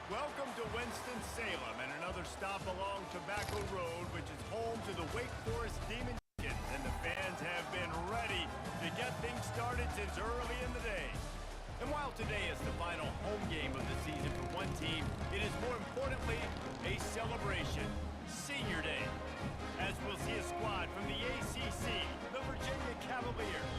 Welcome to Winston-Salem and another stop along Tobacco Road, which is home to the Wake Forest Demon Deacons, and the fans have been ready to get things started since early in the day. And while today is the final home game of the season for one team, it is more importantly a celebration, Senior Day, as we'll see a squad from the ACC, the Virginia Cavaliers,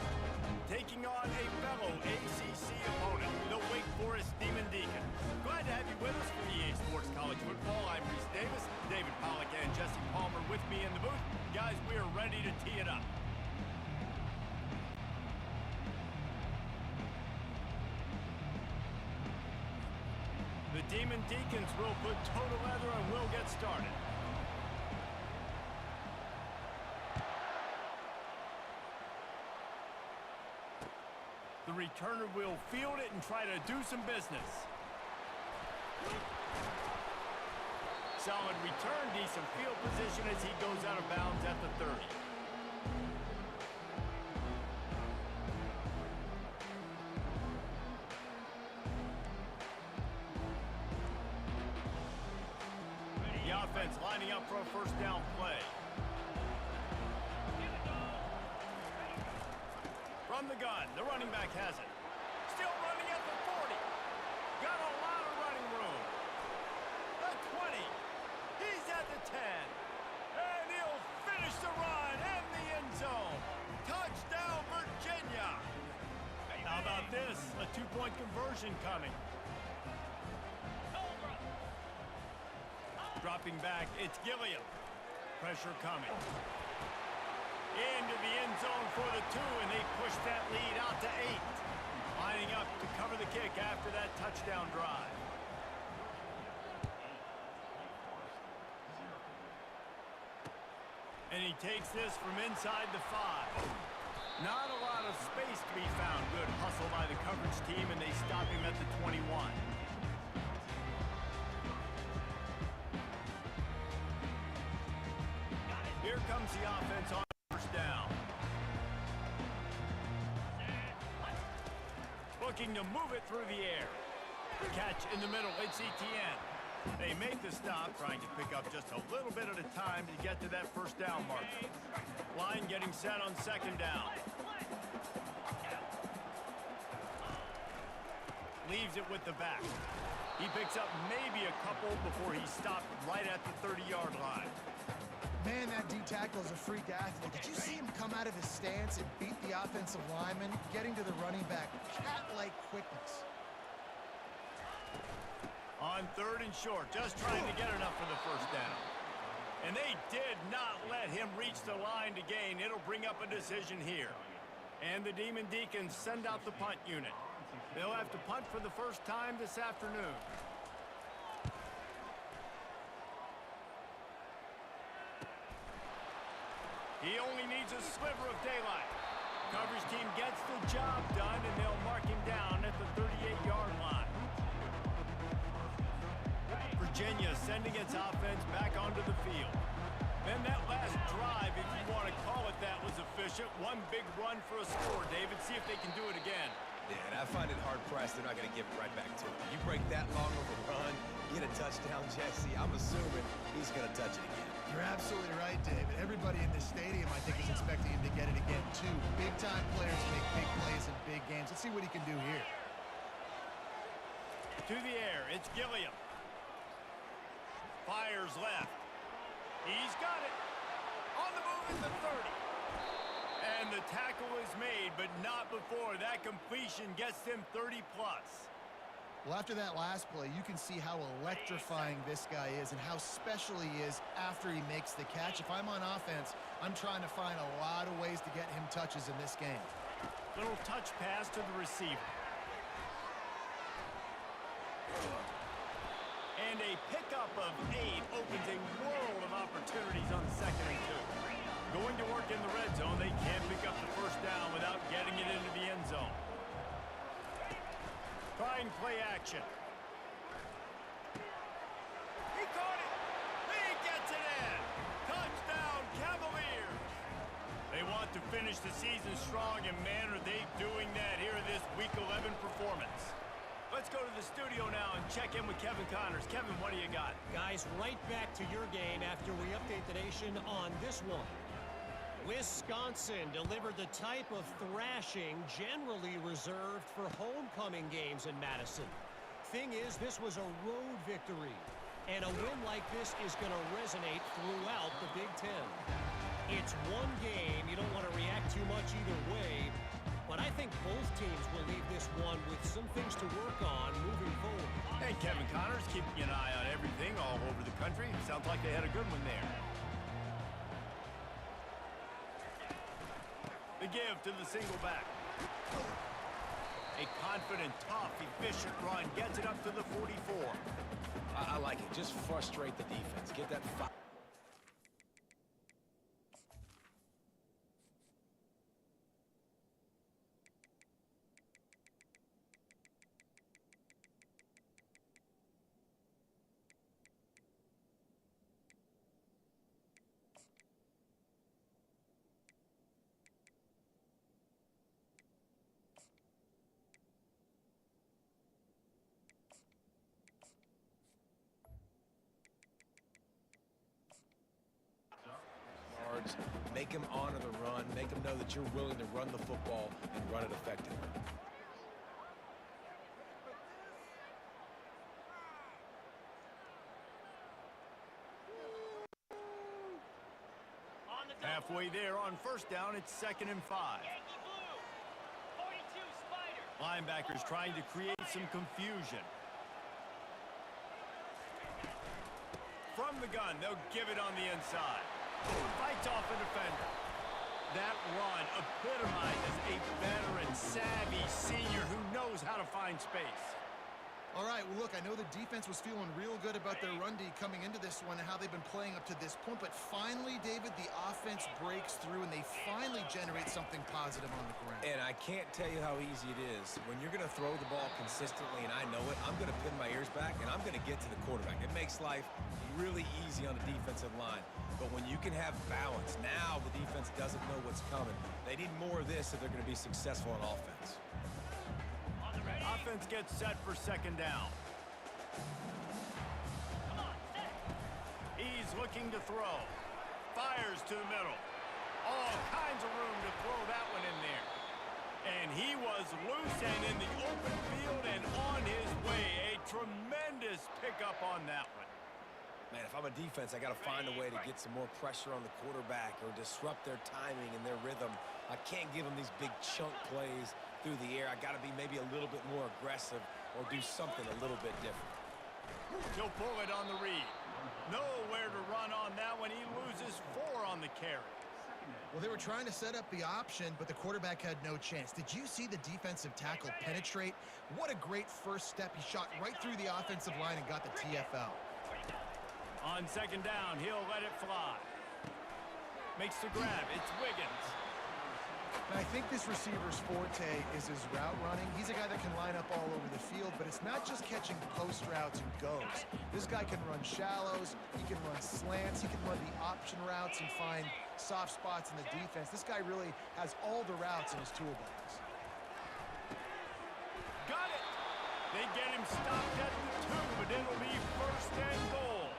taking on a fellow ACC opponent, the Wake Forest Demon Deacons. Glad to have you with us for EA Sports College Football. I'm Reese Davis, David Pollack and Jesse Palmer with me in the booth. Guys, we are ready to tee it up. The Demon Deacons will put toe to leather and we'll get started. The returner will field it and try to do some business. Solid return, decent field position as he goes out of bounds at the 30. The offense lining up for a first down play. From the gun, the running back has it. Still running at the 40. Got a lot of running room. The 20. He's at the 10. And he'll finish the run in the end zone. Touchdown, Virginia. How about this? A two-point conversion coming. Dropping back, it's Gilliam. Pressure coming. Into the end zone for the 2, and they push that lead out to 8. Lining up to cover the kick after that touchdown drive. And he takes this from inside the 5. Not a lot of space to be found. Good hustle by the coverage team, and they stop him at the 21. Here comes the offense on first down. Looking to move it through the air. Catch in the middle, it's ETN. They make the stop, trying to pick up just a little bit at a time to get to that first down marker. Line getting set on second down. Leaves it with the back. He picks up maybe a couple before he stopped right at the 30-yard line. Man, that D-tackle is a freak athlete. Did you see him come out of his stance and beat the offensive lineman, getting to the running back? Cat-like quickness. On third and short, just trying to get enough for the first down. And they did not let him reach the line to gain. It'll bring up a decision here. And the Demon Deacons send out the punt unit. They'll have to punt for the first time this afternoon. He only needs a sliver of daylight. Coverage team gets the job done, and they'll mark him down at the 38-yard line. Virginia sending its offense back onto the field. Then that last drive, if you want to call it that, was efficient. One big run for a score. David, see if they can do it again. Yeah, and I find it hard-pressed they're not going to give it right back to him. You break that long of a run, get a touchdown, Jesse, I'm assuming he's going to touch it again. You're absolutely right, David. Everybody in this stadium, I think, is expecting him to get it again, too. Big-time players make big plays in big games. Let's see what he can do here. To the air, it's Gilliam. Fires left. He's got it. On the move at the 30. And the tackle is made, but not before. That completion gets them 30-plus. Well, after that last play, you can see how electrifying this guy is and how special he is after he makes the catch. If I'm on offense, I'm trying to find a lot of ways to get him touches in this game. Little touch pass to the receiver. And a pickup of 8 opens a world of opportunities on second and 2. Going to work in the red zone, they can't pick up the first down without getting it into the end zone. Trying play action. He caught it. He gets it in. Touchdown, Cavaliers. They want to finish the season strong, and man, are they doing that here in this Week 11 performance. Let's go to the studio now and check in with Kevin Connors. Kevin, what do you got? Guys, right back to your game after we update the nation on this one. Wisconsin delivered the type of thrashing generally reserved for homecoming games in Madison. Thing is, this was a road victory, and a win like this is going to resonate throughout the Big Ten. It's one game. You don't want to react too much either way, but I think both teams will leave this one with some things to work on moving forward. Hey, Kevin Connors, keeping an eye on everything all over the country. Sounds like they had a good one there. The give to the single back. A confident, tough, efficient run gets it up to the 44. I like it. Just frustrate the defense. Get that foul. Make him honor the run. Make him know that you're willing to run the football and run it effectively. Halfway there on first down, it's 2nd and 5. Linebackers trying to create some confusion. From the gun, they'll give it on the inside. Fights off a defender. That run epitomizes a veteran, savvy senior who knows how to find space. All right, well, look, I know the defense was feeling real good about their run D coming into this one and how they've been playing up to this point, but finally, David, the offense breaks through and they finally generate something positive on the ground. And I can't tell you how easy it is. When you're going to throw the ball consistently, and I know it, I'm going to pin my ears back and I'm going to get to the quarterback. It makes life really easy on the defensive line. But when you can have balance, now the defense doesn't know what's coming. They need more of this if they're going to be successful on offense. Offense gets set for 2nd down. He's looking to throw. Fires to the middle. All kinds of room to throw that one in there. And he was loose and in the open field and on his way. A tremendous pickup on that one. Man, if I'm a defense, I got to find a way to get some more pressure on the quarterback or disrupt their timing and their rhythm. I can't give them these big chunk plays through the air. I got to be maybe a little bit more aggressive or do something a little bit different. He'll pull it on the read. Nowhere to run on that one. He loses 4 on the carry. Well, they were trying to set up the option, but the quarterback had no chance. Did you see the defensive tackle penetrate? What a great first step. He shot right through the offensive line and got the TFL. On 2nd down, he'll let it fly. Makes the grab. It's Wiggins. And I think this receiver's forte is his route running. He's a guy that can line up all over the field, but it's not just catching post routes and goes. This guy can run shallows, he can run slants, he can run the option routes and find soft spots in the defense. This guy really has all the routes in his toolbox. Got it! They get him stopped at the 2, but it'll be 1st and goal.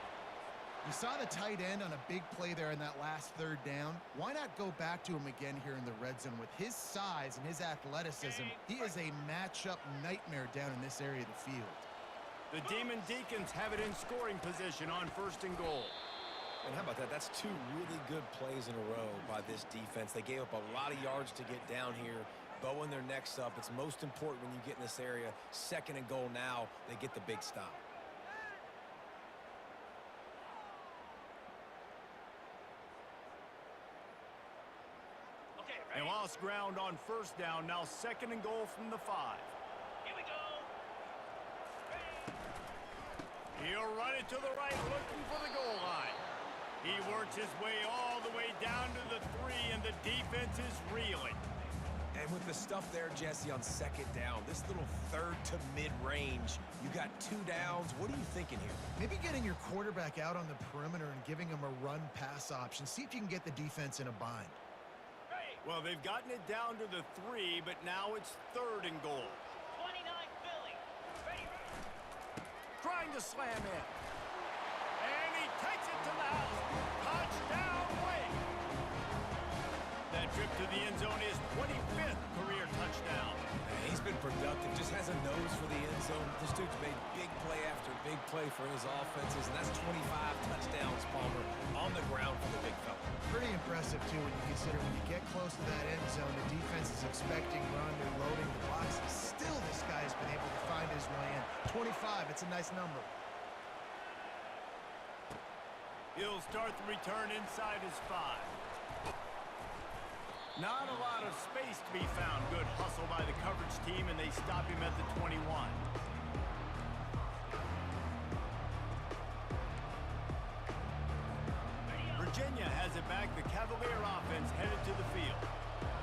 You saw the tight end on a big play there in that last 3rd down. Why not go back to him again here in the red zone? With his size and his athleticism, he is a matchup nightmare down in this area of the field. The Demon Deacons have it in scoring position on 1st and goal. And how about that? That's 2 really good plays in a row by this defense. They gave up a lot of yards to get down here, bowing their necks up. It's most important when you get in this area. 2nd and goal now, they get the big stop. They lost ground on 1st down. Now 2nd and goal from the 5. Here we go. He'll run it to the right, looking for the goal line. He works his way all the way down to the 3, and the defense is reeling. And with the stuff there, Jesse, on 2nd down, this little 3rd to mid-range, you got 2 downs. What are you thinking here? Maybe getting your quarterback out on the perimeter and giving him a run-pass option. See if you can get the defense in a bind. Well, they've gotten it down to the 3, but now it's 3rd and goal. 29 Philly. Ready trying to slam in. And he takes it to the house. Touchdown, Wake. That trip to the end zone is 25th career touchdown. He's been productive, just has a nose for the end zone. This dude's made big play after big play for his offenses, and that's 25 touchdowns, Palmer, on the ground for the big fella. Pretty impressive, too, when you consider when you get close to that end zone, the defense is expecting run, they're loading the boxes. Still, this guy's been able to find his way in. 25, it's a nice number. He'll start the return inside his 5. Not a lot of space to be found. Good hustle by the coverage team, and they stop him at the 21. Virginia has it back. The Cavalier offense headed to the field.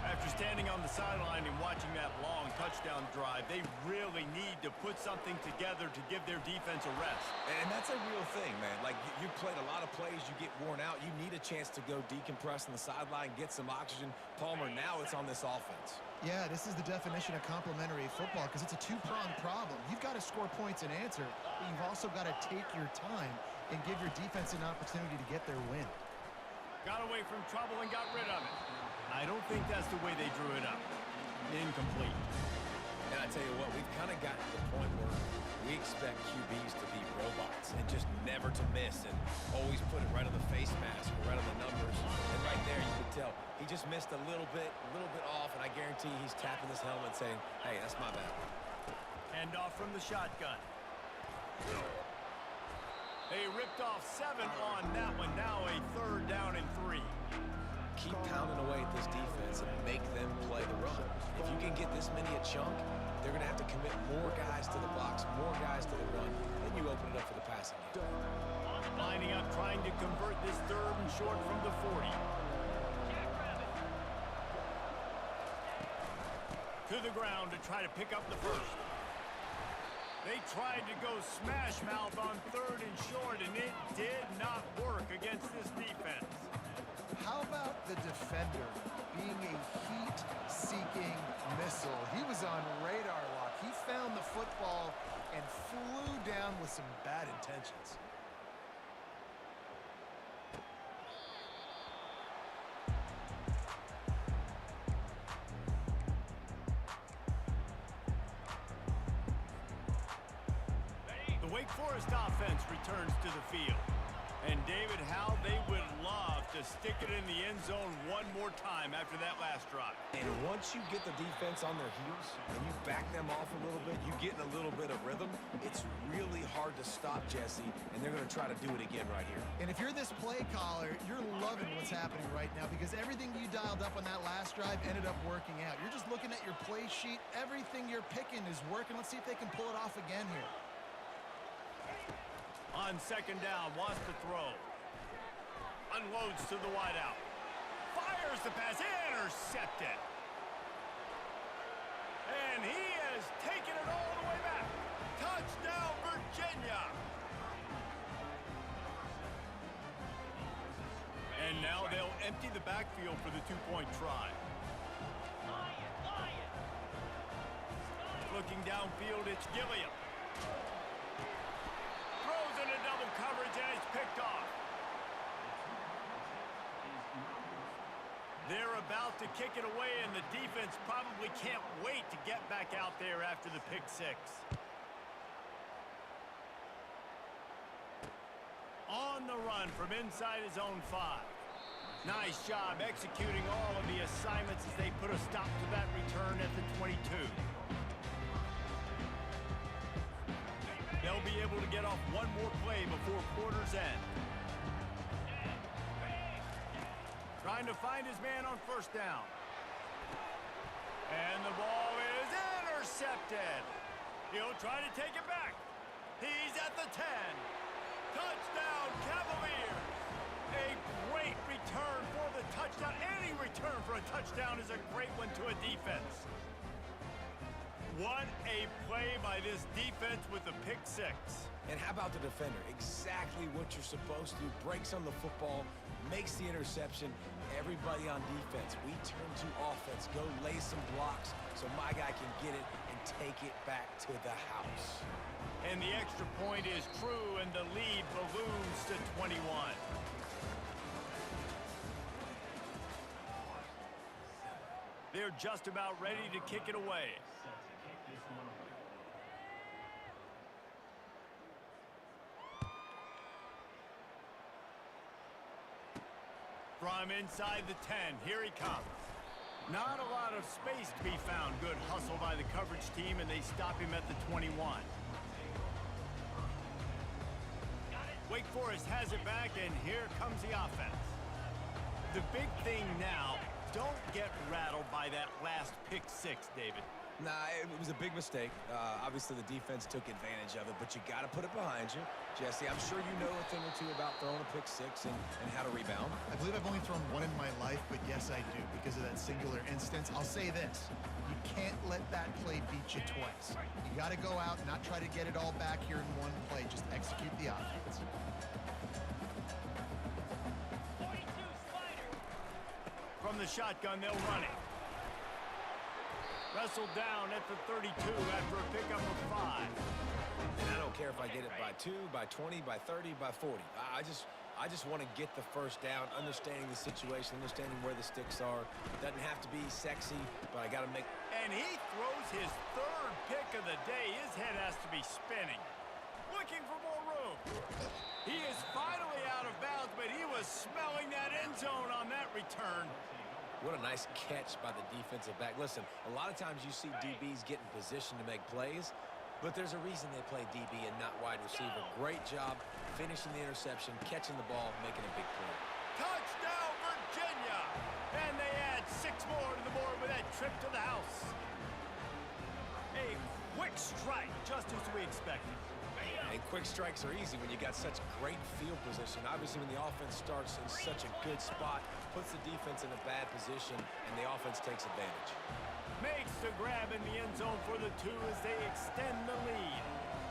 After standing on the sideline and watching that long touchdown drive, they really need to put something together to give their defense a rest. And that's a real thing, man. Like, you played a lot of plays, you get worn out. You need a chance to go decompress on the sideline, get some oxygen. Palmer, now it's on this offense. Yeah, this is the definition of complementary football because it's a two-pronged problem. You've got to score points and answer, but you've also got to take your time and give your defense an opportunity to get their win. Got away from trouble and got rid of it. I don't think that's the way they drew it up. Incomplete. And I tell you what, we've kind of gotten to the point where we expect QBs to be robots and just never to miss and always put it right on the face mask or right on the numbers. And right there you could tell he just missed a little bit off, and I guarantee he's tapping his helmet saying, hey, that's my bad. Hand off from the shotgun. They ripped off 7 on that one. Now a 3rd down and 3. Keep pounding away at this defense and make them play the run. If you can get this many a chunk, they're going to have to commit more guys to the box, more guys to the run. Then you open it up for the passing game. Lining up, trying to convert this 3rd and short from the 40. To the ground to try to pick up the 1st. They tried to go smash mouth on 3rd and short, and it did not work against this defense. How about the defender being a heat-seeking missile? He was on radar lock. He found the football and flew down with some bad intentions. The Wake Forest offense returns to the field. And David, how they would love to stick it in the end zone one more time after that last drive. And once you get the defense on their heels and you back them off a little bit, you get in a little bit of rhythm, it's really hard to stop Jesse, and they're going to try to do it again right here. And if you're this play caller, you're loving what's happening right now because everything you dialed up on that last drive ended up working out. You're just looking at your play sheet. Everything you're picking is working. Let's see if they can pull it off again here. On 2nd down, wants to throw. Unloads to the wideout. Fires the pass, intercepted. And he has taken it all the way back. Touchdown, Virginia. And now they'll empty the backfield for the 2-point try. Looking downfield, it's Gilliam. Throws into double coverage, and it's picked off. They're about to kick it away, and the defense probably can't wait to get back out there after the pick 6. On the run from inside his own 5. Nice job executing all of the assignments as they put a stop to that return at the 22. They'll be able to get off one more play before quarter's end. Trying to find his man on 1st down. And the ball is intercepted. He'll try to take it back. He's at the 10. Touchdown, Cavaliers. A great return for the touchdown. Any return for a touchdown is a great one to a defense. What a play by this defense with the pick 6. And how about the defender? Exactly what you're supposed to do. Breaks on the football, makes the interception. Everybody on defense, we turn to offense. Go lay some blocks so my guy can get it and take it back to the house. And the extra point is true, and the lead balloons to 21. They're just about ready to kick it away. From inside the 10, here he comes. Not a lot of space to be found. Good hustle by the coverage team, and they stop him at the 21. Wake Forest has it back, and here comes the offense. The big thing now, don't get rattled by that last pick six, David. Nah, it was a big mistake. Obviously, the defense took advantage of it, but you got to put it behind you. Jesse, I'm sure you know a thing or two about throwing a pick six and how to rebound. I believe I've only thrown one in my life, but yes, I do, because of that singular instance. I'll say this. You can't let that play beat you twice. You got to go out, not try to get it all back here in one play. Just execute the offense. From the shotgun, they'll run it. Wrestled down at the 32 after a pickup of 5. And I don't care if I get it by 2, by 20, by 30, by 40. I just want to get the first down, understanding the situation, understanding where the sticks are. Doesn't have to be sexy, but I got to make... And he throws his third pick of the day. His head has to be spinning. Looking for more room. He is finally out of bounds, but he was smelling that end zone on that return. What a nice catch by the defensive back. Listen, a lot of times you see DBs get in position to make plays, but there's a reason they play DB and not wide receiver. Great job finishing the interception, catching the ball, making a big play. Touchdown, Virginia! And they add 6 more to the board with that trip to the house. A quick strike, just as we expected. And quick strikes are easy when you got such great field position. Obviously, when the offense starts in such a good spot, puts the defense in a bad position, and the offense takes advantage. Makes the grab in the end zone for the 2 as they extend the lead.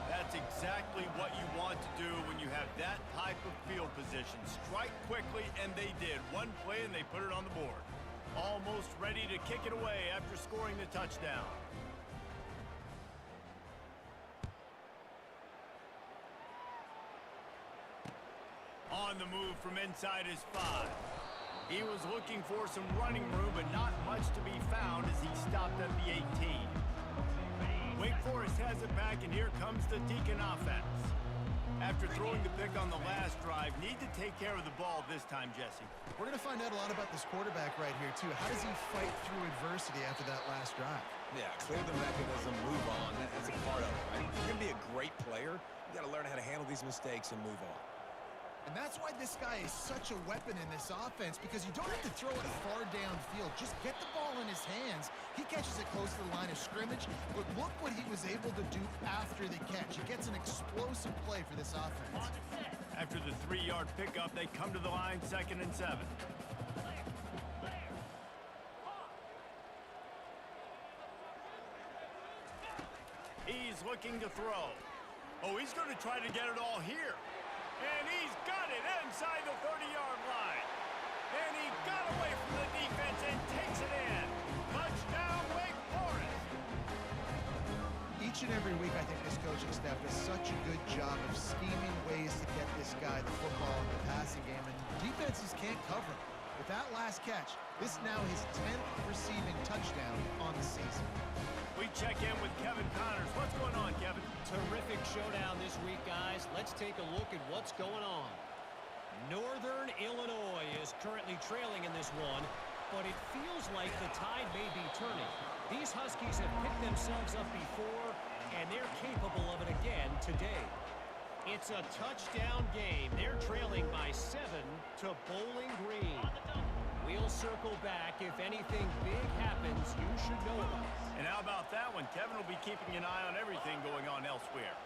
That's exactly what you want to do when you have that type of field position. Strike quickly, and they did. One play, and they put it on the board. Almost ready to kick it away after scoring the touchdown. On the move from inside his 5. He was looking for some running room, but not much to be found as he stopped at the 18. Wake Forest has it back, and here comes the Deacon offense. After throwing the pick on the last drive, need to take care of the ball this time, Jesse. We're going to find out a lot about this quarterback right here, too. How does he fight through adversity after that last drive? Yeah, clear the mechanism, move on. That's a part of it, right? If you're going to be a great player, you got to learn how to handle these mistakes and move on. And that's why this guy is such a weapon in this offense, because you don't have to throw it far downfield. Just get the ball in his hands. He catches it close to the line of scrimmage, but look what he was able to do after the catch. He gets an explosive play for this offense. After the 3-yard pickup, they come to the line, 2nd and 7. He's looking to throw. Oh, he's going to try to get it all here. And he's got it inside the 30-yard line. And he got away from the defense and takes it in. Touchdown, Wake Forest. Each and every week, I think this coaching staff does such a good job of scheming ways to get this guy the football in the passing game, and defenses can't cover him. With that last catch, this is now his 10th receiving touchdown on the season. We check in with Kevin Connors. What's going on, Kevin? Terrific showdown this week, guys. Let's take a look at what's going on. Northern Illinois is currently trailing in this one, but it feels like the tide may be turning. These Huskies have picked themselves up before, and they're capable of it again today. It's a touchdown game. They're trailing by 7 to Bowling Green. We'll circle back. If anything big happens, you should know about it. And how about that one? Kevin will be keeping an eye on everything going on elsewhere.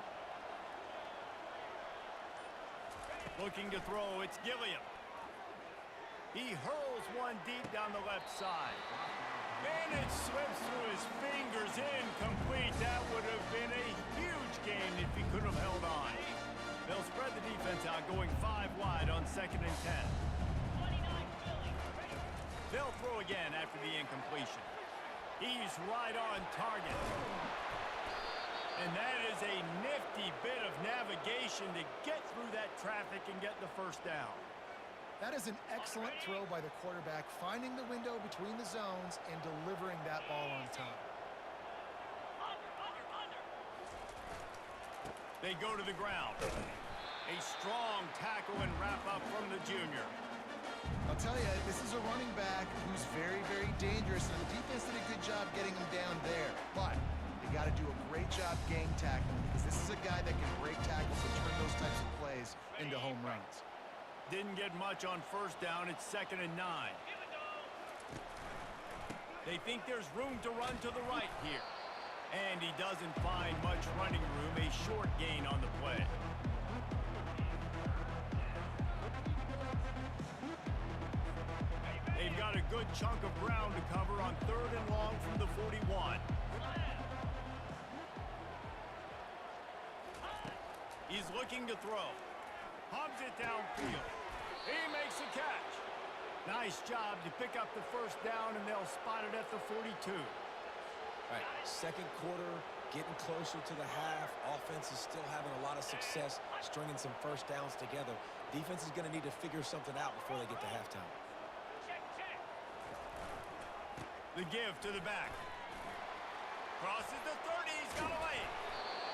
Looking to throw, it's Gilliam. He hurls one deep down the left side. And it slips through his fingers, incomplete. That would have been a huge gain if he could have held on. They'll spread the defense out, going 5 wide on 2nd and 10. They'll throw again after the incompletion. He's right on target. And that is a nifty bit of navigation to get through that traffic and get the first down. That is an excellent throw by the quarterback, finding the window between the zones and delivering that ball on time. They go to the ground. A strong tackle and wrap up from the junior. I'll tell you, this is a running back who's very, very dangerous, and the defense did a good job getting him down there. But they got to do a great job gang tackling, because this is a guy that can break tackles and turn those types of plays into home runs. Didn't get much on first down. It's 2nd and 9. They think there's room to run to the right here. And he doesn't find much running room. A short gain on the play. They've got a good chunk of ground to cover on 3rd and long from the 41. He's looking to throw. Pumps it downfield. He makes a catch. Nice job to pick up the first down, and they'll spot it at the 42. All right, second quarter, getting closer to the half. Offense is still having a lot of success stringing some first downs together. Defense is going to need to figure something out before they get to halftime. The give to the back. Crosses the 30. He's got away.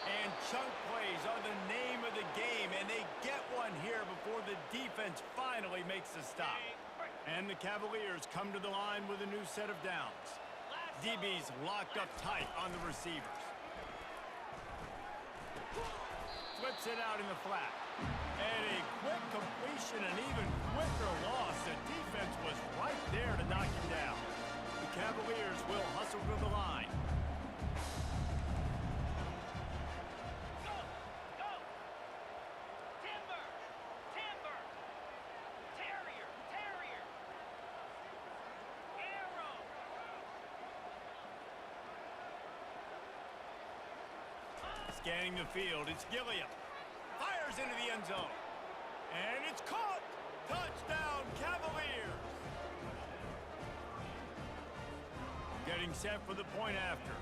And chunk plays are the name of the game, and they get one here before the defense finally makes a stop. And the Cavaliers come to the line with a new set of downs. DB's locked up tight on the receivers. Flips it out in the flat. And a quick completion, an even quicker loss. The defense was right there to knock him down. The Cavaliers will hustle to the line. Scanning the field, it's Gilliam. Fires into the end zone. And it's caught! Touchdown, Cavaliers! Getting set for the point after.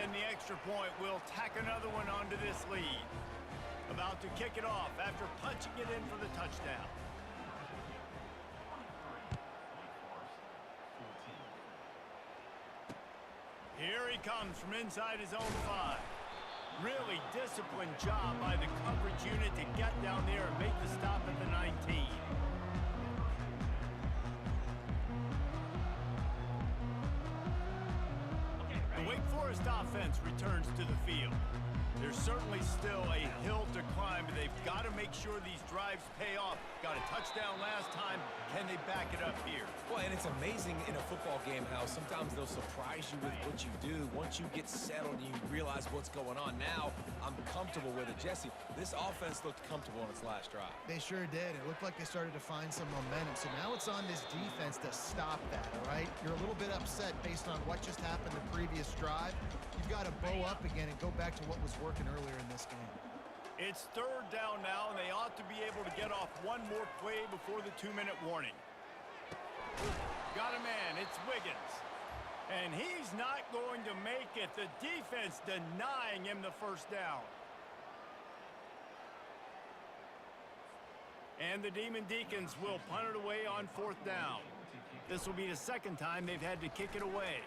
And the extra point will tack another one onto this lead. About to kick it off after punching it in for the touchdown. Here he comes from inside his own 5. Really disciplined job by the coverage unit to get down there and make the stop at the 19. The Wake Forest offense returns to the field. There's certainly still a hill to climb, but they've got to make sure these drives pay off. Got a touchdown last time. Can they back it up here? Well, and it's amazing in a football game how sometimes they'll surprise you with what you do. Once you get settled and you realize what's going on, now I'm comfortable with it. Jesse, this offense looked comfortable on its last drive. They sure did. It looked like they started to find some momentum. So now it's on this defense to stop that, all right? You're a little bit upset based on what just happened the previous drive. You've got to bow up again and go back to what was working earlier in this game. It's 3rd down now, and they ought to be able to get off one more play before the 2-minute warning. Got a man, it's Wiggins. And he's not going to make it. The defense denying him the first down. And the Demon Deacons will punt it away on 4th down. This will be the 2nd time they've had to kick it away.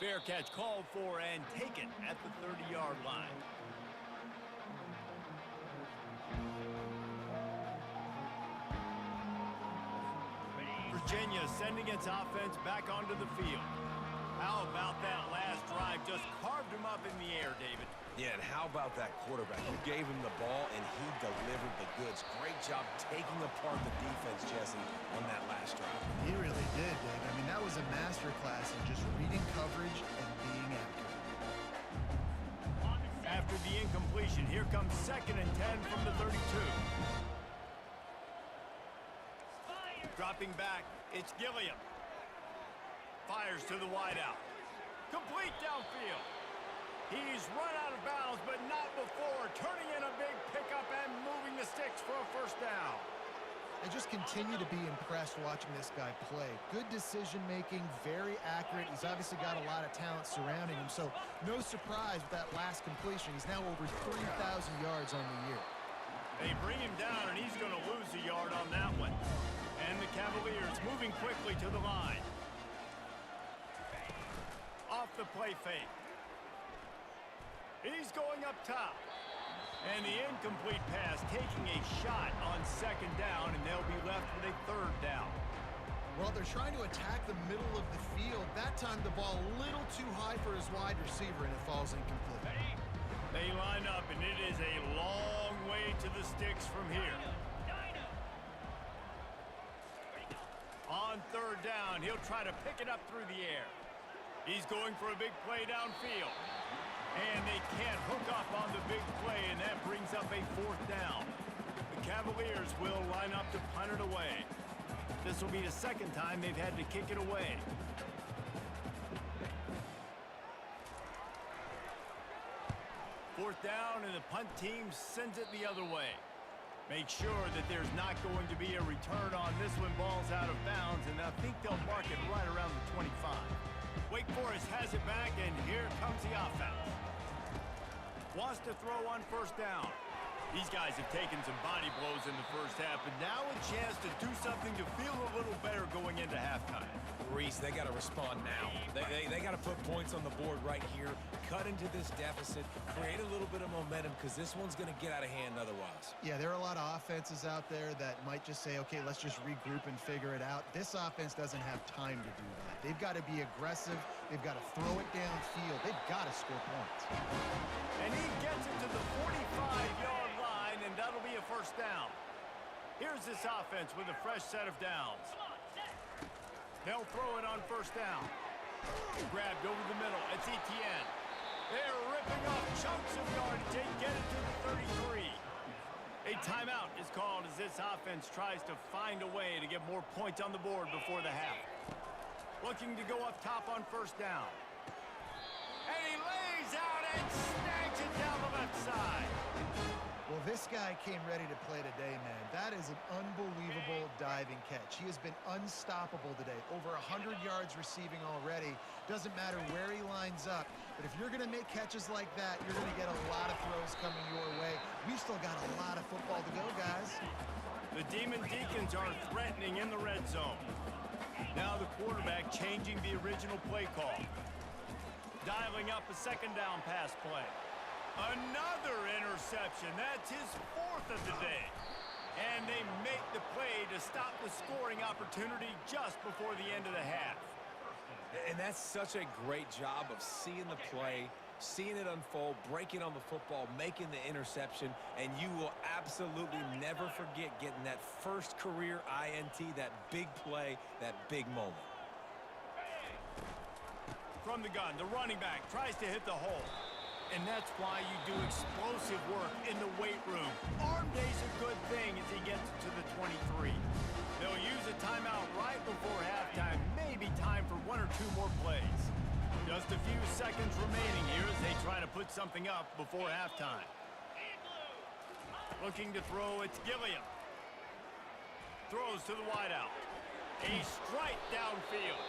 Fair catch called for and taken at the 30-yard line. Virginia sending its offense back onto the field. How about that last drive? Just carved him up in the air, David. Yeah, and how about that quarterback? You gave him the ball, and he delivered the goods. Great job taking apart the defense, Jesse, on that last drive. He really did, Dave. I mean, that was a masterclass in just reading coverage and being accurate. After the incompletion, here comes 2nd and 10 from the 32. Dropping back, it's Gilliam. Fires to the wideout. Complete downfield. He's run out of bounds, but not before turning in a big pickup and moving the sticks for a first down. I just continue to be impressed watching this guy play. Good decision-making, very accurate. He's obviously got a lot of talent surrounding him, so no surprise with that last completion. He's now over 3,000 yards on the year. They bring him down, and he's going to lose a yard on that one. And the Cavaliers moving quickly to the line. Off the play fake. He's going up top. And the incomplete pass taking a shot on second down, and they'll be left with a third down. Well, they're trying to attack the middle of the field. That time the ball a little too high for his wide receiver, and it falls incomplete. They line up, and it is a long way to the sticks from here. On third down, he'll try to pick it up through the air. He's going for a big play downfield. And they can't hook up on the big play, and that brings up a fourth down. The Cavaliers will line up to punt it away. This will be the second time they've had to kick it away. Fourth down, and the punt team sends it the other way. Make sure that there's not going to be a return on this one. Ball's out of bounds, and I think they'll mark it right around the 25. Wake Forest has it back, and here comes the offense. Wants to throw on first down. These guys have taken some body blows in the first half, but now a chance to do something to feel a little better going into halftime. Reese, they got to respond now. They got to put points on the board right here, cut into this deficit, create a little bit of momentum, because this one's going to get out of hand otherwise. Yeah, there are a lot of offenses out there that might just say, okay, let's just regroup and figure it out. This offense doesn't have time to do that. They've got to be aggressive. They've got to throw it downfield. They've got to score points. And he gets it to the 45-yard line, and that'll be a first down. Here's this offense with a fresh set of downs. They'll throw it on first down. Grabbed over the middle. It's Etienne. They're ripping off chunks of yardage. They get it to the 33. A timeout is called as this offense tries to find a way to get more points on the board before the half. Looking to go up top on first down. And he lays out and snags it down the left side. Well, this guy came ready to play today, man. That is an unbelievable diving catch. He has been unstoppable today. Over 100 yards receiving already. Doesn't matter where he lines up. But if you're going to make catches like that, you're going to get a lot of throws coming your way. We've still got a lot of football to go, guys. The Demon Deacons are threatening in the red zone. Now the quarterback changing the original play call. Dialing up a second down pass play. Another interception. That's his fourth of the day. And they make the play to stop the scoring opportunity just before the end of the half. And that's such a great job of seeing the play, seeing it unfold, breaking on the football, making the interception, and you will absolutely never forget getting that first career INT, that big play, that big moment. From the gun, the running back tries to hit the hole. And that's why you do explosive work in the weight room. Arm day's a good thing as he gets to the 23. They'll use a timeout right before halftime. Maybe time for one or two more plays. Just a few seconds remaining here as they try to put something up before halftime. Looking to throw, it's Gilliam. Throws to the wideout. A strike downfield.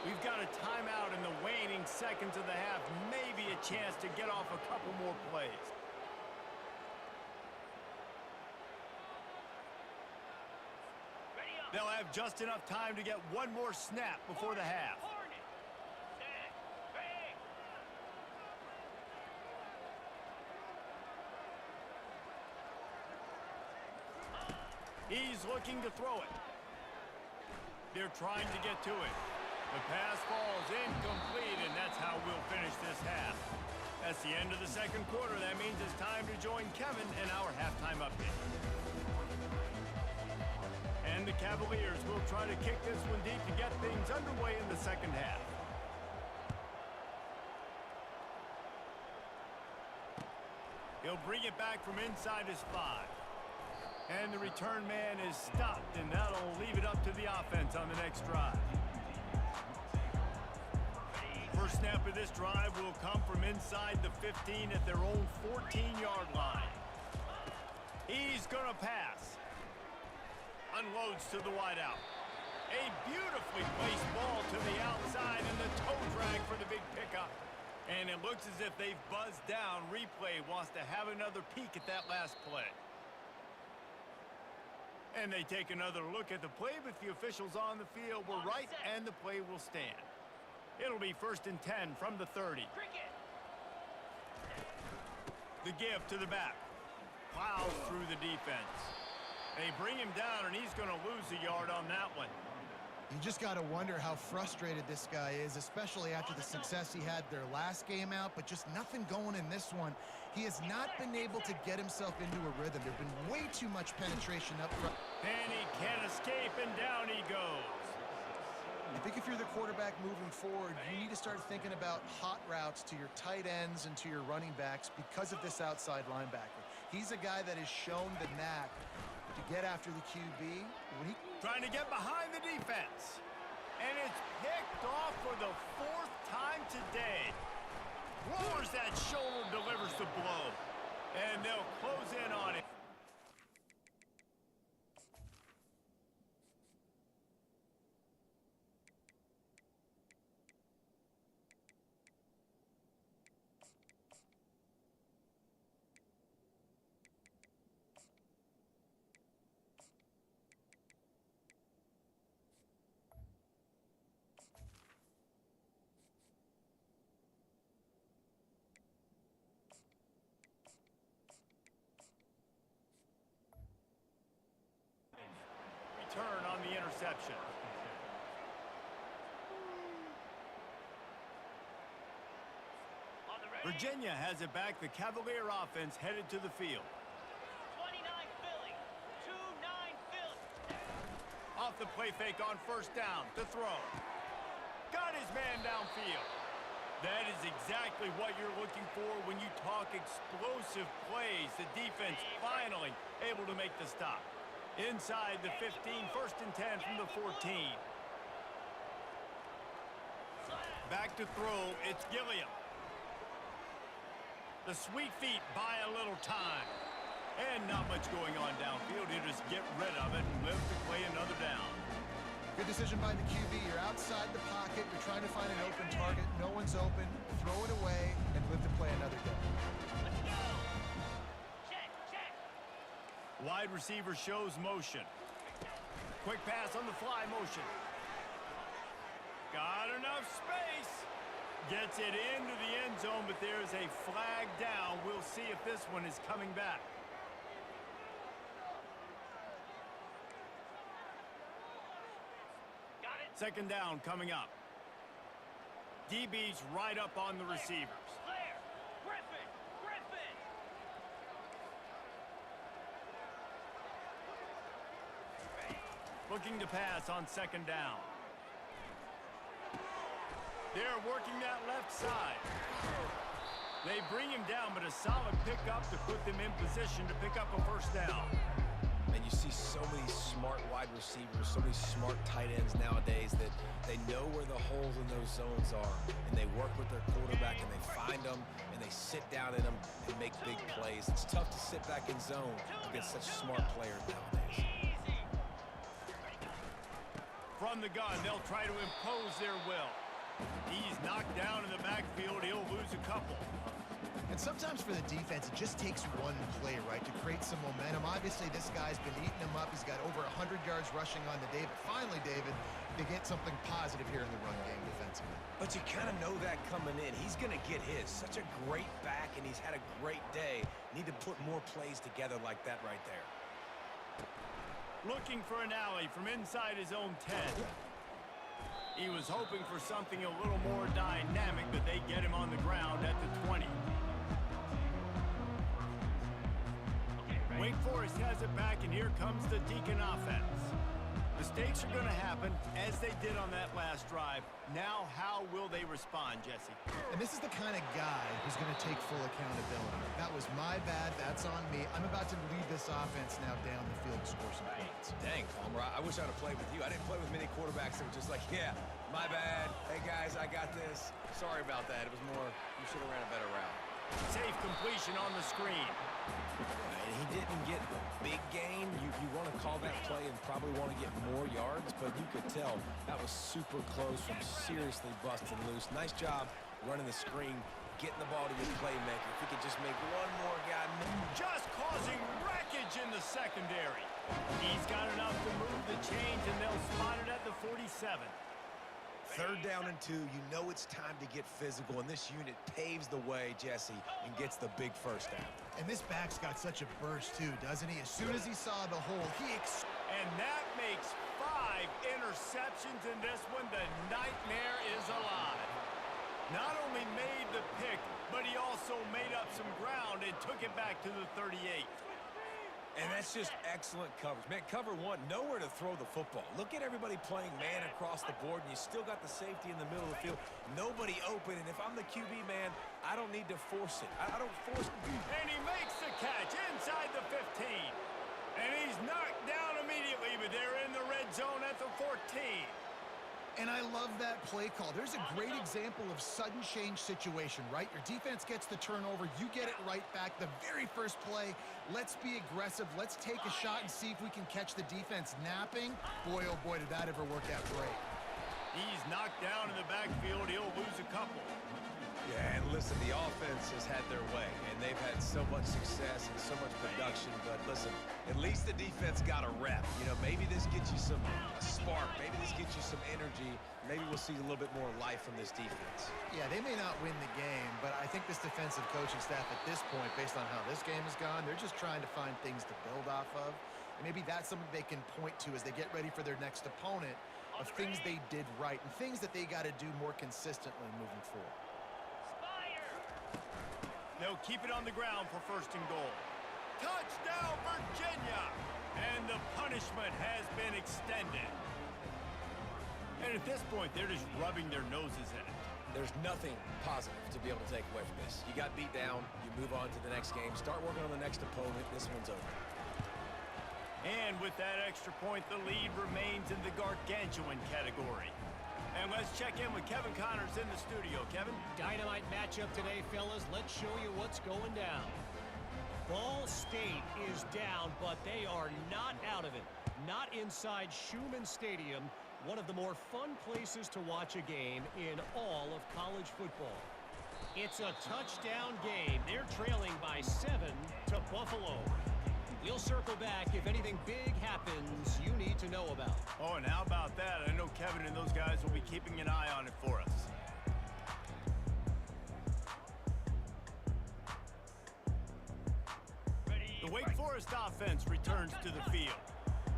We've got a timeout in the waning seconds of the half. Maybe a chance to get off a couple more plays. They'll have just enough time to get one more snap before the half. He's looking to throw it. They're trying to get to it. The pass falls incomplete, and that's how we'll finish this half. That's the end of the second quarter. That means it's time to join Kevin in our halftime update. And the Cavaliers will try to kick this one deep to get things underway in the second half. He'll bring it back from inside his 5. And the return man is stopped, and that'll leave it up to the offense on the next drive. First snap of this drive will come from inside the 15 at their own 14-yard line. He's going to pass. unloads to the wideout. A beautifully placed ball to the outside and the toe drag for the big pickup. And it looks as if they've buzzed down. Replay wants to have another peek at that last play. And they take another look at the play, but the officials on the field were right, and the play will stand. It'll be 1st and 10 from the 30. The give to the back. Plows through the defense. They bring him down, and he's going to lose a yard on that one. You just got to wonder how frustrated this guy is, especially after the success he had their last game out, but just nothing going in this one. He has not been able to get himself into a rhythm. There's been way too much penetration up front. And he can't escape, and down he goes. I think if you're the quarterback moving forward, you need to start thinking about hot routes to your tight ends and to your running backs because of this outside linebacker. He's a guy that has shown the knack to get after the QB. Trying to get behind the defense. And it's picked off for the 4th time today. Lowers that shoulder, delivers the blow. And they'll close in on it. Turn on the interception. Virginia has it back. The Cavalier offense headed to the field. 29 Philly. 2-9 Philly. Off the play fake on 1st down to throw. Got his man downfield. That is exactly what you're looking for when you talk explosive plays. The defense finally able to make the stop. Inside the 15, 1st and 10 from the 14. Back to throw, it's Gilliam. The sweet feet buy a little time. And not much going on downfield. You just get rid of it and live to play another down. Good decision by the QB. You're outside the pocket. You're trying to find an open target. No one's open. Throw it away and live to play another down. Wide receiver shows motion. Quick pass on the fly motion. Got enough space. Gets it into the end zone, but there's a flag down. We'll see if this one is coming back. Got it. 2nd down coming up. DB's right up on the receivers. Clear. Griffin. Looking to pass on 2nd down. They're working that left side. They bring him down, but a solid pickup to put them in position to pick up a 1st down. And you see so many smart wide receivers, so many smart tight ends nowadays that they know where the holes in those zones are, and they work with their quarterback, and they find them, and they sit down in them and make big plays. It's tough to sit back in zone against such smart players nowadays. From the gun, they'll try to impose their will. He's knocked down in the backfield. He'll lose a couple. And sometimes for the defense, it just takes one play, right, to create some momentum. Obviously, this guy's been eating him up. He's got over 100 yards rushing on the day. But finally, David, they get something positive here in the run game defensively. But you kind of know that coming in. He's going to get his. Such a great back, and he's had a great day. Need to put more plays together like that right there. Looking for an alley from inside his own 10. He was hoping for something a little more dynamic, but they get him on the ground at the 20. Wake Forest has it back, and here comes the Deacon offense. Mistakes are going to happen, as they did on that last drive. Now, how will they respond, Jesse? And this is the kind of guy who's going to take full accountability. That was my bad. That's on me. I'm about to lead this offense now down the field to score some points. Dang, Palmer, I wish I'd have played with you. I didn't play with many quarterbacks that were just like, yeah, my bad. Hey, guys, I got this. Sorry about that. It was more, you should have ran a better route. Safe completion on the screen. And he didn't get big gain. You want to call that play and probably want to get more yards, but you could tell that was super close from seriously busting loose. Nice job running the screen, getting the ball to your playmaker. If he could just make one more guy. Just causing wreckage in the secondary. He's got enough to move the chains, and they'll spot it at the 47. 3rd down and 2, you know it's time to get physical, and this unit paves the way, Jesse, and gets the big first down. And this back's got such a burst, too, doesn't he? As soon as he saw the hole, And that makes 5 interceptions in this one. The nightmare is alive. Not only made the pick, but he also made up some ground and took it back to the 38. And that's just excellent coverage. Man, cover 1, nowhere to throw the football. Look at everybody playing man across the board, and you still got the safety in the middle of the field. Nobody open, and if I'm the QB, man, I don't need to force it. I don't force it. And he makes the catch inside the 15. And he's knocked down immediately, but they're in the red zone at the 14. And I love that play call. There's a great example of sudden change situation, right? Your defense gets the turnover. You get it right back. The very first play, let's be aggressive. Let's take a shot and see if we can catch the defense napping. Boy, oh boy, did that ever work out great. He's knocked down in the backfield. He'll lose a couple. Yeah, and listen, the offense has had their way, and they've had so much success and so much production. But listen, at least the defense got a rep. You know, maybe this gets you a spark. Maybe this gets you some energy. Maybe we'll see a little bit more life from this defense. Yeah, they may not win the game, but I think this defensive coaching staff at this point, based on how this game has gone, they're just trying to find things to build off of. And maybe that's something they can point to as they get ready for their next opponent, of things they did right and things that they got to do more consistently moving forward. They'll keep it on the ground for 1st and goal. Touchdown, Virginia! And the punishment has been extended. And at this point, they're just rubbing their noses in it. There's nothing positive to be able to take away from this. You got beat down, you move on to the next game, start working on the next opponent. This one's over. And with that extra point, the lead remains in the gargantuan category. And let's check in with Kevin Connors in the studio. Kevin? Dynamite matchup today, fellas. Let's show you what's going down. Ball State is down, but they are not out of it. Not inside Schumann Stadium, one of the more fun places to watch a game in all of college football. It's a touchdown game. They're trailing by 7 to Buffalo. We'll circle back if anything big happens you need to know about. Oh, and how about that? I know Kevin and those guys will be keeping an eye on it for us. The Wake Forest offense returns to the field.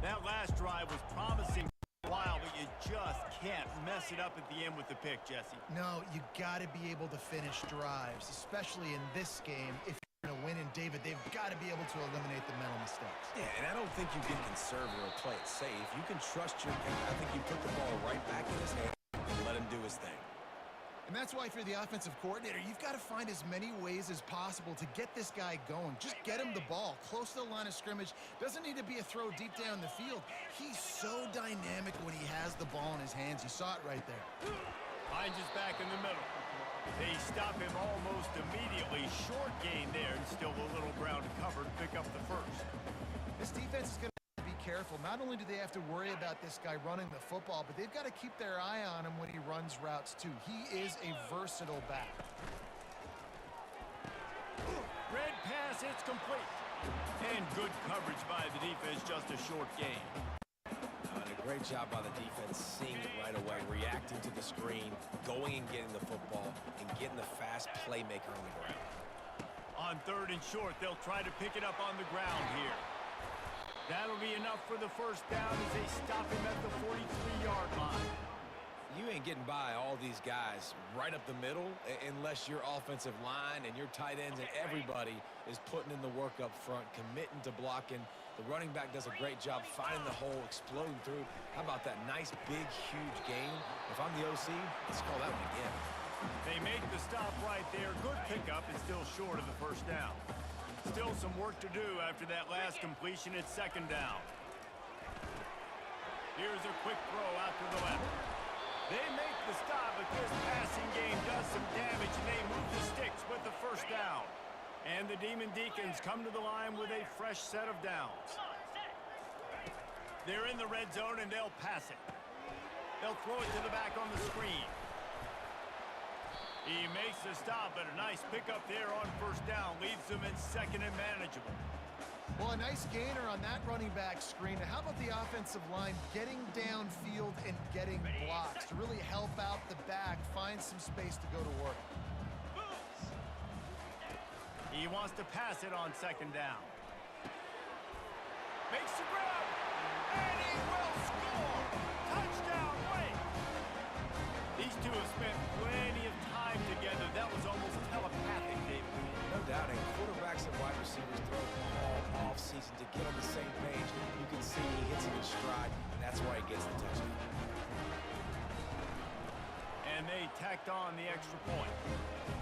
That last drive was promising for a while, but you just can't mess it up at the end with the pick, Jesse. No, you got to be able to finish drives, especially in this game. If to win, and David, they've got to be able to eliminate the mental mistakes. Yeah, and I don't think you can conserve or play it safe. You can trust your pick. I think you put the ball right back in his hand and let him do his thing. And that's why, if you're the offensive coordinator, you've got to find as many ways as possible to get this guy going. Just get him the ball close to the line of scrimmage. Doesn't need to be a throw deep down the field. He's so dynamic when he has the ball in his hands. You saw it right there. Hines is back in the middle. They stop him almost immediately. Short gain there, and still a little ground to cover to pick up the first. This defense is going to have to be careful. Not only do they have to worry about this guy running the football, but they've got to keep their eye on him when he runs routes too. He is a versatile back. Red pass, it's complete. And good coverage by the defense, just a short gain. Great job by the defense, seeing it right away, reacting to the screen, going and getting the football, and getting the fast playmaker on the ground. On 3rd and short, they'll try to pick it up on the ground here. That'll be enough for the first down as they stop him at the 43-yard line. You ain't getting by all these guys right up the middle unless your offensive line and your tight ends and everybody is putting in the work up front, committing to blocking. The running back does a great job finding the hole, exploding through. How about that nice, big, huge gain? If I'm the OC, let's call that one again. They make the stop right there. Good pickup and still short of the first down. Still some work to do after that last completion at 2nd down. Here's a quick throw out to the left. They make the stop, but this passing game does some damage, and they move the sticks with the first down. And the Demon Deacons come to the line with a fresh set of downs. Come on, set. They're in the red zone, and they'll pass it. They'll throw it to the back on the screen. He makes the stop, but a nice pickup there on first down. Leaves them in second and manageable. Well, a nice gainer on that running back screen. Now, how about the offensive line getting downfield and getting blocks to really help out the back, find some space to go to work? He wants to pass it on second down. Makes the grab, and he will score! Touchdown, Wake! These two have spent plenty of time together. That was almost telepathic, David. No doubt, and quarterbacks and wide receivers throw all off-season to get on the same page. You can see he hits it in stride. That's why he gets the touchdown. And they tacked on the extra point.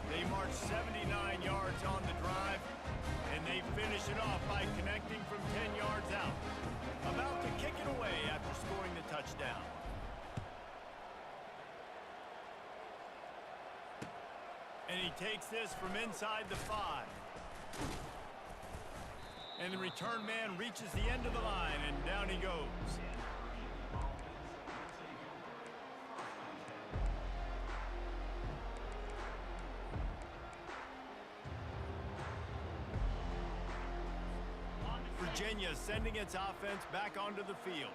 They marched 79 yards on the drive, and they finish it off by connecting from 10 yards out. About to kick it away after scoring the touchdown. And he takes this from inside the 5. And the return man reaches the end of the line, and down he goes. Virginia sending its offense back onto the field.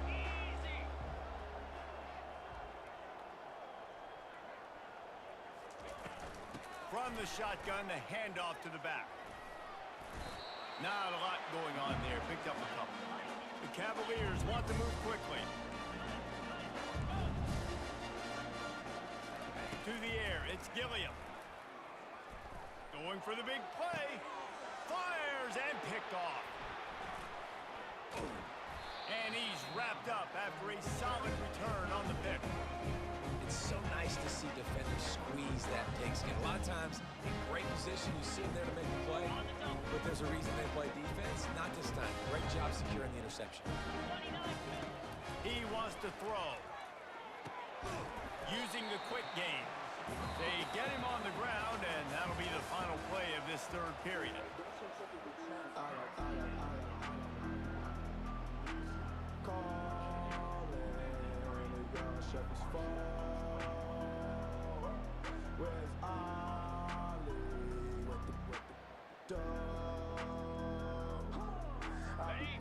Easy. From the shotgun, the handoff to the back. Not a lot going on there. Picked up a couple. The Cavaliers want to move quickly. To the air, it's Gilliam. Going for the big play. Fires and picked off. And he's wrapped up after a solid return on the pick. It's so nice to see defenders squeeze that pigskin. A lot of times, in great position, you see them there to make the play, but there's a reason they play defense. Not this time. Great job securing the interception. 29 Philly. He wants to throw. Using the quick game. They get him on the ground, and that'll be the final play of this third period.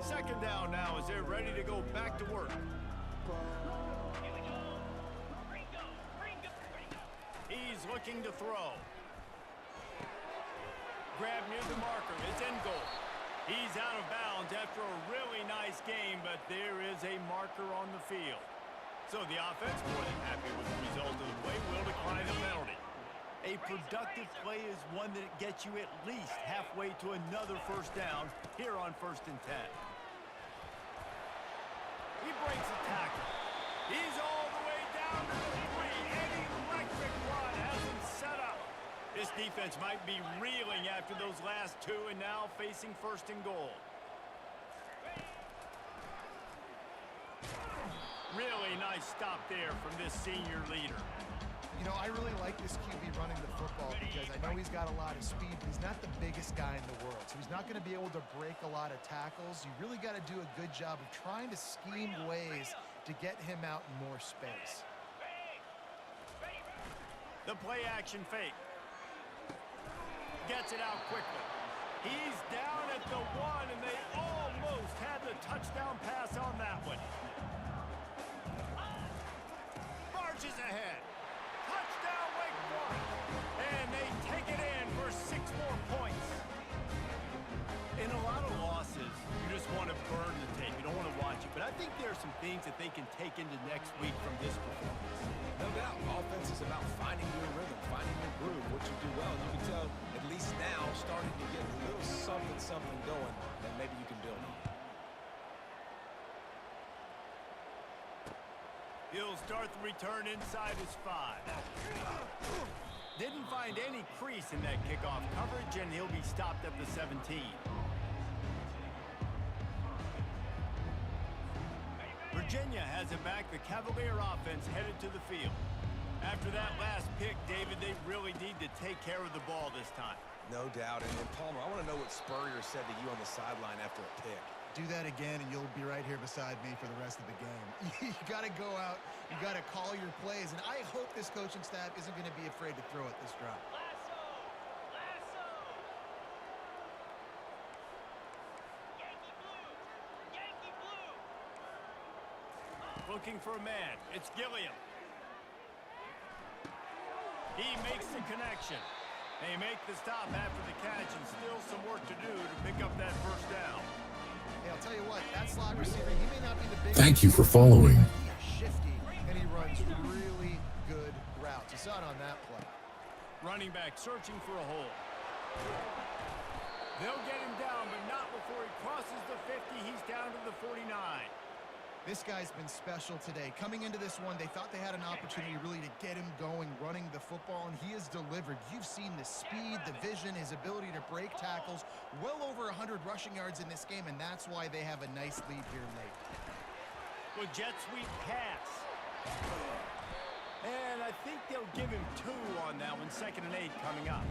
Second down now as they're ready to go back to work. Here we go. Ringo. He's looking to throw. Grab near the marker. It's in goal. He's out of bounds after a really nice game, but there is a marker on the field. So the offense, more than happy with the result of the play, will decline the penalty. A productive play is one that gets you at least halfway to another first down here on 1st and 10. He breaks a tackle. He's all the way down to the 3. An electric run has him set up. This defense might be reeling after those last two and now facing 1st and goal. Really nice stop there from this senior leader. You know, I really like this QB running the football because I know he's got a lot of speed, but he's not the biggest guy in the world. So he's not going to be able to break a lot of tackles. You really got to do a good job of trying to scheme ways to get him out in more space. The play action fake. Gets it out quickly. He's down at the 1, and they almost had the touchdown pass on that one. Marches ahead. Touchdown, Wake Forest. And they take it in for 6 more points. In a lot of losses, you just want to burn the tape. You don't want to watch it. But I think there are some things that they can take into next week from this performance. No doubt, offense is about finding your rhythm, finding your groove, what you do well. And you can tell, at least now, starting to get a little something going that maybe you can build on. He'll start the return inside his 5. Didn't find any crease in that kickoff coverage, and he'll be stopped at the 17. Virginia has it back. The Cavalier offense headed to the field. After that last pick, David, they really need to take care of the ball this time. No doubt. And Palmer, I want to know what Spurrier said to you on the sideline after a pick. Do that again, and you'll be right here beside me for the rest of the game. You got to go out. You got to call your plays. And I hope this coaching staff isn't going to be afraid to throw it this drive. Lasso! Lasso! Yankee blue! Yankee blue! Looking for a man. It's Gilliam. He makes the connection. They make the stop after the catch, and still some work to do to pick up that first down. Hey, I'll tell you what, that slot receiver, he may not be the biggest. Thank you for following. He is shifty, and he runs really good routes. You saw it on that play. Running back searching for a hole. They'll get him down, but not before he crosses the 50. He's down to the 49. This guy's been special today. Coming into this one, they thought they had an opportunity really to get him going, running the football, and he has delivered. You've seen the speed, the vision, his ability to break tackles. Well over 100 rushing yards in this game, and that's why they have a nice lead here late. Well, jet sweep pass. And I think they'll give him 2 on that one. 2nd and 8 coming up.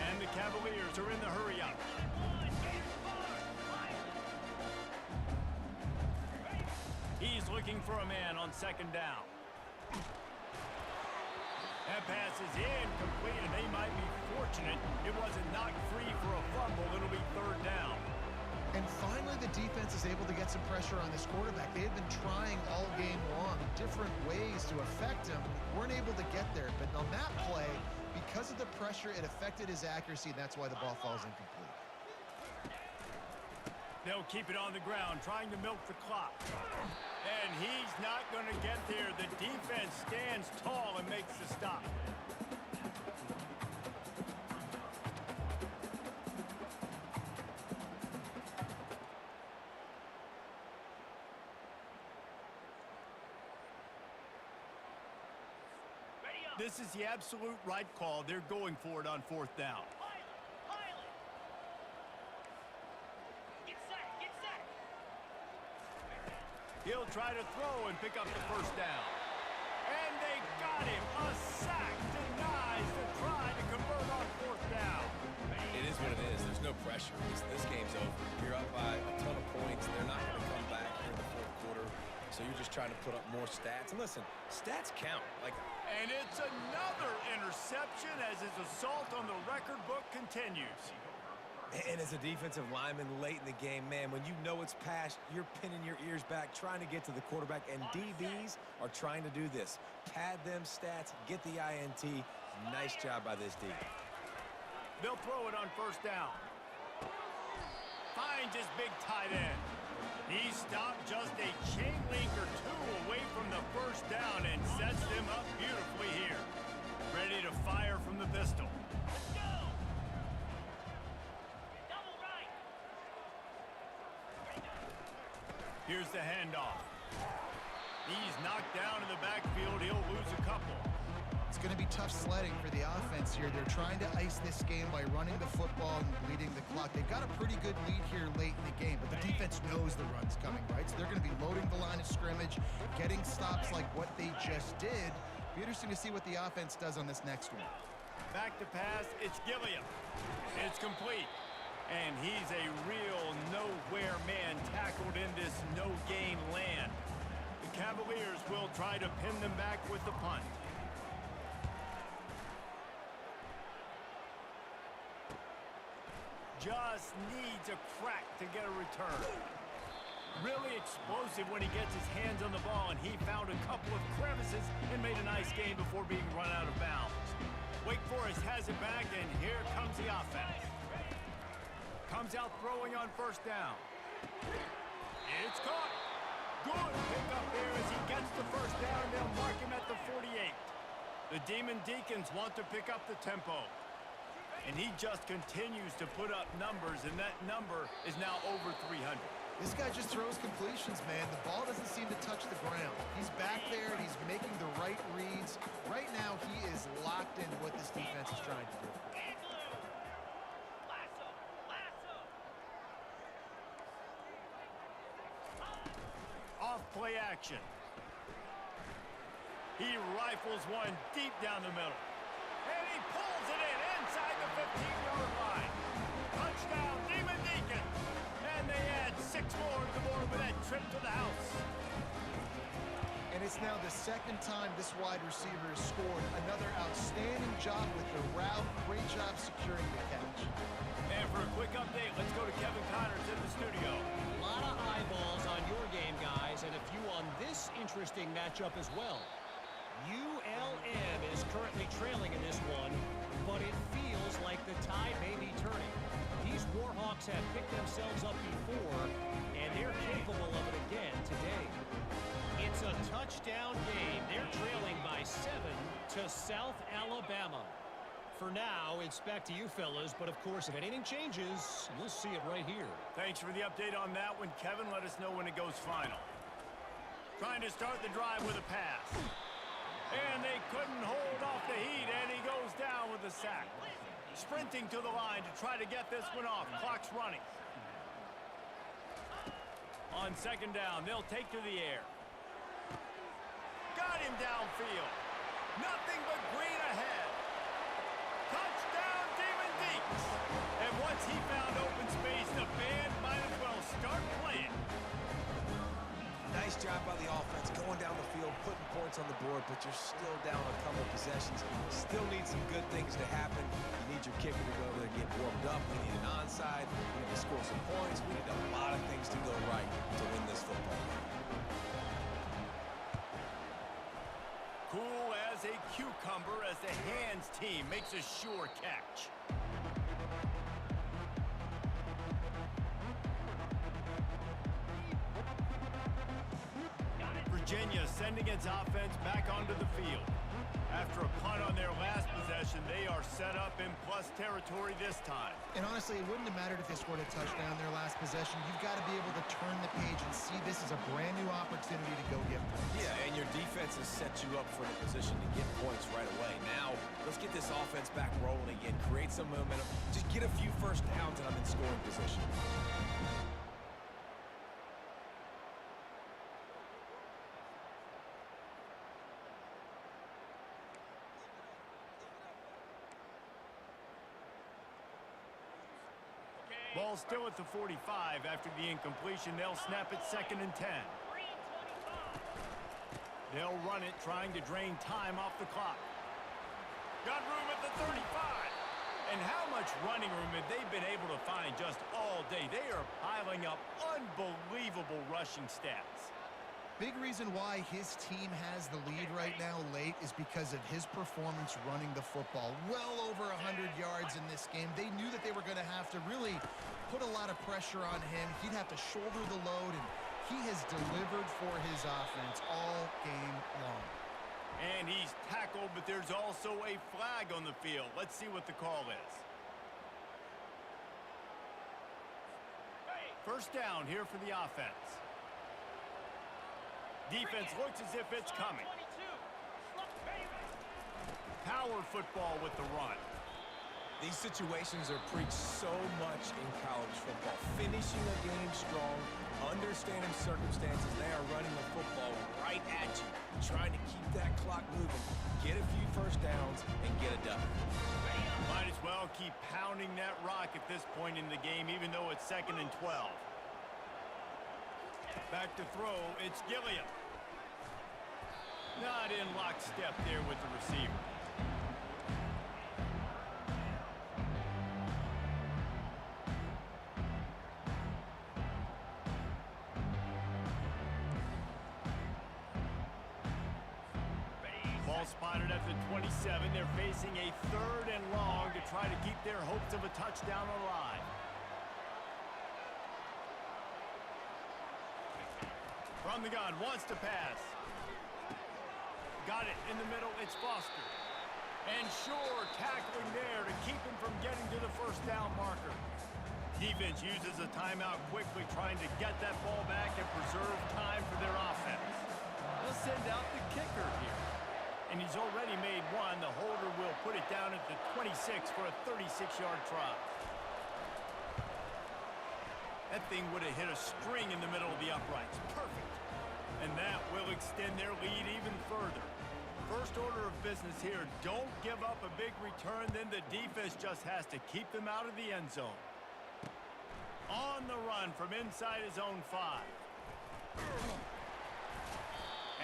And the Cavaliers are in the hurry up. He's looking for a man on 2nd down. That pass is incomplete, and they might be fortunate it wasn't knocked free for a fumble. It'll be 3rd down. And finally, the defense is able to get some pressure on this quarterback. They had been trying all game long, different ways to affect him. Weren't able to get there, but on that play, because of the pressure, it affected his accuracy, and that's why the ball falls incomplete. They'll keep it on the ground, trying to milk the clock. And he's not going to get there. The defense stands tall and makes the stop. This is the absolute right call. They're going for it on 4th down. He'll try to throw and pick up the 1st down. And they got him. A sack denies the try to convert on 4th down. It is what it is. There's no pressure. This game's over. You're up by a ton of points. They're not going to come back here in the 4th quarter. So you're just trying to put up more stats. And listen, stats count. And it's another interception as his assault on the record book continues. And as a defensive lineman late in the game, man, when you know it's past, you're pinning your ears back, trying to get to the quarterback, and DBs are trying to do this. Pad them stats, get the INT. Nice job by this D. They'll throw it on 1st down. Finds his big tight end. He stopped just a chain link or 2 away from the 1st down and sets them up beautifully here. Ready to fire from the pistol. Let's go! Double right! Here's the handoff. He's knocked down in the backfield. He'll lose a couple. It's going to be tough sledding for the offense here. They're trying to ice this game by running the football and bleeding the clock. They've got a pretty good lead here late in the game, but the defense knows the run's coming, right? So they're going to be loading the line of scrimmage, getting stops like what they just did. Be interesting to see what the offense does on this next one. Back to pass. It's Gilliam. It's complete. And he's a real nowhere man tackled in this no-gain land. The Cavaliers will try to pin them back with the punt. Just needs a crack to get a return. Really explosive when he gets his hands on the ball, and he found a couple of crevices and made a nice game before being run out of bounds. Wake Forest has it back, and here comes the offense. Comes out throwing on 1st down. It's caught. Good pickup there as he gets the 1st down, and they'll mark him at the 48. The Demon Deacons want to pick up the tempo. And he just continues to put up numbers, and that number is now over 300. This guy just throws completions, man. The ball doesn't seem to touch the ground. He's back there, and he's making the right reads. Right now, he is locked into what this defense is trying to do. Lasso! Lasso! Off play action. He rifles one deep down the middle. And he pulls it in inside the 15-yard line. Touchdown, Demon Deacons. And they add 6 more to the board with that trip to the house. And it's now the second time this wide receiver has scored. Another outstanding job with the route. Great job securing the catch. And for a quick update, let's go to Kevin Connors in the studio. A lot of eyeballs on your game, guys, and a few on this interesting matchup as well. ULM is currently trailing in this one, but it feels like the tide may be turning. These Warhawks have picked themselves up before, and they're capable of it again today. It's a touchdown game. They're trailing by 7 to South Alabama. For now, it's back to you fellas, but of course, if anything changes, you'll see it right here. Thanks for the update on that one, Kevin. Let us know when it goes final. Trying to start the drive with a pass. And they couldn't hold off the heat, and he goes down with a sack. Sprinting to the line to try to get this one off. Clock's running. On second down, they'll take to the air. Got him downfield. Nothing but green ahead. Touchdown, Demon Deeks. And once he found open space, the band might as well start playing. Nice job by the offense going down the field, putting points on the board, but you're still down a couple of possessions. Still need some good things to happen. You need your kicker to go over there and get warmed up. We need an onside. We need to score some points. We need a lot of things to go right to win this football game. Cool as a cucumber as the hands team makes a sure catch. Virginia sending its offense back onto the field. After a punt on their last possession, they are set up in plus territory this time. And honestly, it wouldn't have mattered if they scored a touchdown their last possession. You've got to be able to turn the page and see this as a brand new opportunity to go get points. Yeah, and your defense has set you up for the position to get points right away. Now, let's get this offense back rolling again, create some momentum, just get a few first downs, and I'm in scoring position. Ball still at the 45 after the incompletion. They'll snap it 2nd and 10. They'll run it, trying to drain time off the clock. Got room at the 35. And how much running room have they been able to find just all day? They are piling up unbelievable rushing stats. Big reason why his team has the lead right now late is because of his performance running the football. Well over 100 yards in this game. They knew that they were going to have to really put a lot of pressure on him. He'd have to shoulder the load, and he has delivered for his offense all game long. And he's tackled, but there's also a flag on the field. Let's see what the call is. First down here for the offense. Defense looks as if it's coming. Power football with the run. These situations are preached so much in college football. Finishing a game strong, understanding circumstances. They are running the football right at you, trying to keep that clock moving, get a few first downs, and get a dub. Might as well keep pounding that rock at this point in the game, even though it's 2nd and 12. Back to throw, it's Gilliam. Not in lockstep there with the receiver. Ball spotted at the 27. They're facing a 3rd and long to try to keep their hopes of a touchdown alive. From the gun, wants to pass. Got it in the middle, it's Foster. And Shore tackling there to keep him from getting to the first down marker. Defense uses a timeout quickly, trying to get that ball back and preserve time for their offense. They'll send out the kicker here. And he's already made one. The holder will put it down at the 26 for a 36-yard try. That thing would have hit a string in the middle of the uprights. Perfect. And that will extend their lead even further. First order of business here, don't give up a big return, then the defense just has to keep them out of the end zone. On the run from inside his own 5.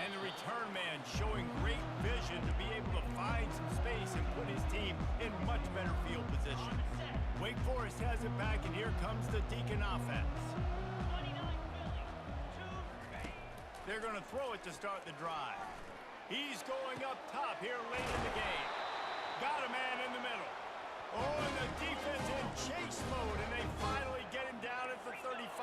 And the return man showing great vision to be able to find some space and put his team in much better field position. Wake Forest has it back, and here comes the Deacon offense. 29 Philly. 2 They're going to throw it to start the drive. He's going up top here late in the game. Got a man in the middle. Oh, and the defense in chase mode, and they finally get him down at the 35.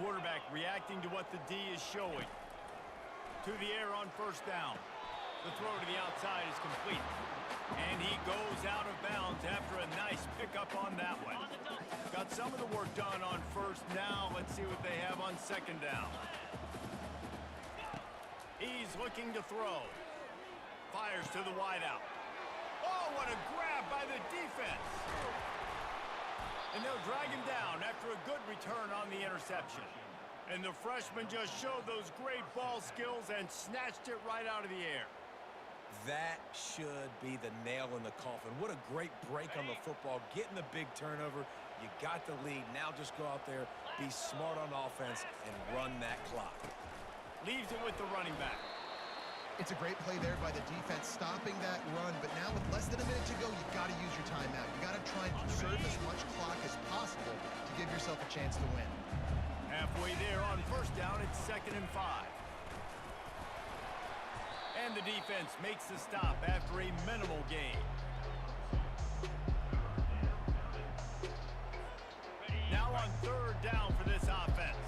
Quarterback reacting to what the D is showing. To the air on first down. The throw to the outside is complete. And he goes out of bounds after a nice pickup on that one. Got some of the work done on first. Now let's see what they have on second down. He's looking to throw. Fires to the wideout. Oh, what a grab by the defense. And they'll drag him down after a good return on the interception. And the freshman just showed those great ball skills and snatched it right out of the air. That should be the nail in the coffin. What a great break on the football. Getting the big turnover. You got the lead. Now just go out there, be smart on offense, and run that clock. Leaves it with the running back. It's a great play there by the defense, stopping that run. But now with less than a minute to go, you've got to use your timeout. You've got to try and conserve as much clock as possible to give yourself a chance to win. Halfway there on first down, it's 2nd and 5. And the defense makes the stop after a minimal gain. Now on 3rd down for this offense.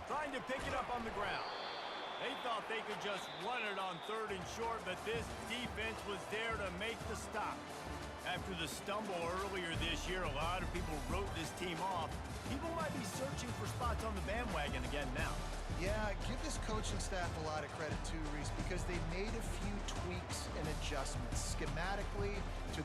Trying to pick it up on the ground. They thought they could just run it on 3rd and short, but this defense was there to make the stop. After the stumble earlier this year, a lot of people wrote this team off. People might be searching for spots on the bandwagon again now. Yeah, give this coaching staff a lot of credit too, Reese, because they made a few tweaks and adjustments schematically to